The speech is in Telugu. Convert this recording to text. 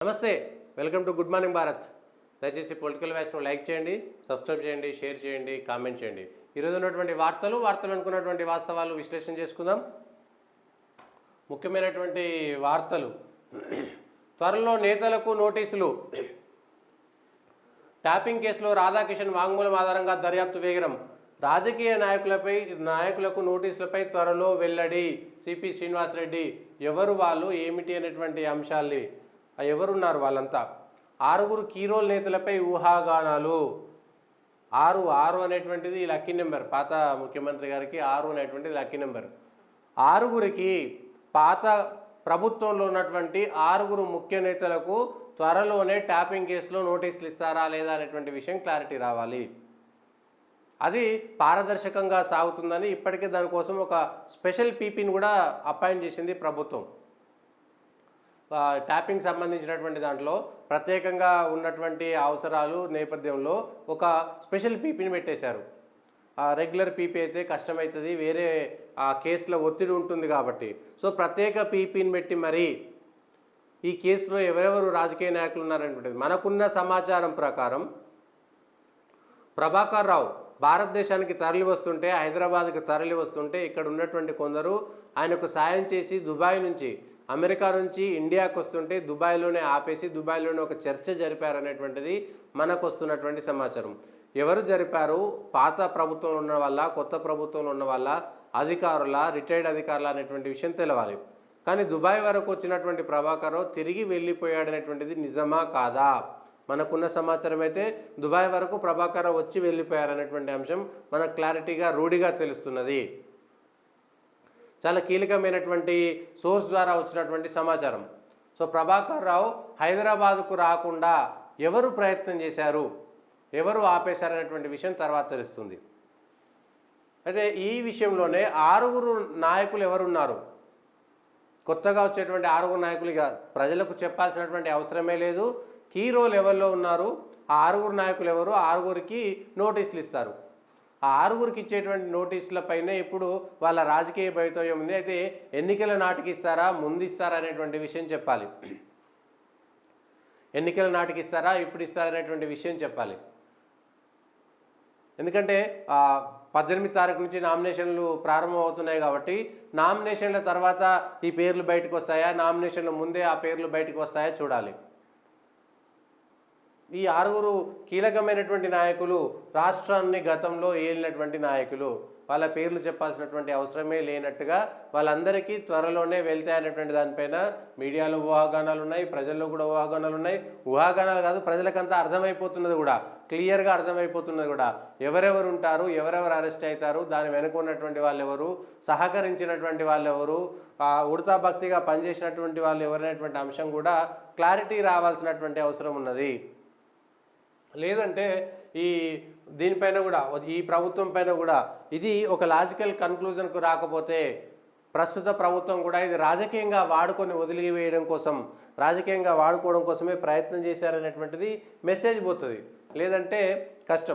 నమస్తే, welcome to good morning Bharat. దయచేసి పొలిటికల్ వ్యాస్ను లైక్ చేయండి, సబ్స్క్రైబ్ చేయండి, షేర్ చేయండి, కామెంట్ చేయండి. ఈరోజు ఉన్నటువంటి వార్తలు అనుకున్నటువంటి వాస్తవాలు విశ్లేషణ చేసుకుందాం. ముఖ్యమైనటువంటి వార్తలు. త్వరలో నేతలకు నోటీసులు. ట్యాపింగ్ కేసులో రాధాకిషన్ వాంగ్మూలం ఆధారంగా దర్యాప్తు వేగరం. రాజకీయ నాయకులకు నోటీసులపై త్వరలో వెల్లడి. సిపి శ్రీనివాసరెడ్డి ఎవరు వాళ్ళు, ఏమిటి అనేటువంటి అంశాల్ని, ఎవరున్నారు వాళ్ళంతా. 6 కీరోల్ నేతలపై ఊహాగానాలు. 6 అనేటువంటిది లక్కీ నెంబర్. పాత ముఖ్యమంత్రి గారికి 6 అనేటువంటిది లక్కీ నెంబర్. 6 పాత ప్రభుత్వంలో ఉన్నటువంటి 6 ముఖ్య నేతలకు త్వరలోనే ట్యాపింగ్ కేసులో నోటీసులు ఇస్తారా లేదా అనేటువంటి విషయం క్లారిటీ రావాలి. అది పారదర్శకంగా సాగుతుందని ఇప్పటికే దానికోసం ఒక స్పెషల్ పీపీని కూడా అపాయింట్ చేసింది ప్రభుత్వం. ట్యాపింగ్ సంబంధించినటువంటి దాంట్లో ప్రత్యేకంగా ఉన్నటువంటి అవసరాలు నేపథ్యంలో ఒక స్పెషల్ పీపీని పెట్టేశారు. రెగ్యులర్ పీపీ అయితే కష్టమవుతుంది, వేరే కేసులో ఒత్తిడి ఉంటుంది కాబట్టి. సో ప్రత్యేక పీపీని పెట్టి మరి ఈ కేసులో ఎవరెవరు రాజకీయ నాయకులు ఉన్నారనేటువంటిది మనకున్న సమాచారం ప్రకారం ప్రభాకర్ రావు భారతదేశానికి తరలి వస్తుంటే, హైదరాబాద్కి తరలి వస్తుంటే ఇక్కడ ఉన్నటువంటి కొందరు ఆయనకు సాయం చేసి దుబాయ్ నుంచి, అమెరికా నుంచి ఇండియాకు వస్తుంటే దుబాయ్లోనే ఆపేసి దుబాయ్లోనే ఒక చర్చ జరిపారనేటువంటిది మనకు వస్తున్నటువంటి సమాచారం. ఎవరు జరిపారు? పాత ప్రభుత్వంలో ఉన్న వాళ్ళ, కొత్త ప్రభుత్వంలో ఉన్న వాళ్ళ, అధికారుల, రిటైర్డ్ అధికారుల అనేటువంటి విషయం తెలవాలి. కానీ దుబాయ్ వరకు వచ్చినటువంటి ప్రభాకర్ రావు తిరిగి వెళ్ళిపోయాడనేటువంటిది నిజమా కాదా? మనకున్న సమాచారం అయితే దుబాయ్ వరకు ప్రభాకర్ రావు వచ్చి వెళ్ళిపోయారనేటువంటి అంశం మనకు క్లారిటీగా రూఢిగా తెలుస్తున్నది. చాలా కీలకమైనటువంటి సోర్స్ ద్వారా వచ్చినటువంటి సమాచారం. సో ప్రభాకర్ రావు హైదరాబాద్కు రాకుండా ఎవరు ప్రయత్నం చేశారు, ఎవరు ఆపేశారనేటువంటి విషయం తర్వాత తెలుస్తుంది. అయితే ఈ విషయంలోనే 6 నాయకులు ఎవరున్నారు, కొత్తగా వచ్చేటువంటి 6 నాయకులుగా ప్రజలకు చెప్పాల్సినటువంటి అవసరమే లేదు. కీరో లెవెల్లో ఉన్నారు. ఆ 6 నాయకులు ఎవరు, 6కి నోటీసులు ఇస్తారు. ఆ 6కి ఇచ్చేటువంటి నోటీసులపైనే ఇప్పుడు వాళ్ళ రాజకీయ భవితవ్యం ఉంది. అయితే ఎన్నికల నాటికి ఇస్తారా, ముందు ఇస్తారా అనేటువంటి విషయం చెప్పాలి. ఎన్నికల నాటికి ఇస్తారా, ఇప్పుడు ఇస్తారా అనేటువంటి విషయం చెప్పాలి. ఎందుకంటే 18 తారీఖు నుంచి నామినేషన్లు ప్రారంభమవుతున్నాయి కాబట్టి నామినేషన్ల తర్వాత ఈ పేర్లు బయటకు వస్తాయా, నామినేషన్ల ముందే ఆ పేర్లు బయటకు వస్తాయా చూడాలి. ఈ 6 కీలకమైనటువంటి నాయకులు రాష్ట్రాన్ని గతంలో ఏలినటువంటి నాయకులు. వాళ్ళ పేర్లు చెప్పాల్సినటువంటి అవసరమే లేనట్టుగా వాళ్ళందరికీ త్వరలోనే వెళ్తాయనేటువంటి దానిపైన మీడియాలో ఊహాగానాలు ఉన్నాయి, ప్రజల్లో కూడా ఊహాగానాలు ఉన్నాయి. ఊహాగానాలు కాదు, ప్రజలకంతా అర్థమైపోతున్నది కూడా, క్లియర్గా అర్థమైపోతున్నది కూడా. ఎవరెవరు ఉంటారు, ఎవరెవరు అరెస్ట్ అవుతారు, దాని వెనుక ఉన్నటువంటి వాళ్ళు ఎవరు, సహకరించినటువంటి వాళ్ళు ఎవరు, ఉడతా భక్తిగా పనిచేసినటువంటి వాళ్ళు ఎవరైనటువంటి అంశం కూడా క్లారిటీ రావాల్సినటువంటి అవసరం ఉన్నది. లేదంటే దీనిపైన కూడా, ఈ ప్రభుత్వం పైన కూడా ఇది ఒక లాజికల్ కన్క్లూజన్కు రాకపోతే ప్రస్తుత ప్రభుత్వం కూడా ఇది రాజకీయంగా వాడుకొని వదిలివేయడం కోసం, రాజకీయంగా వాడుకోవడం కోసమే ప్రయత్నం చేశారనేటువంటిది మెసేజ్ పోతుంది. లేదంటే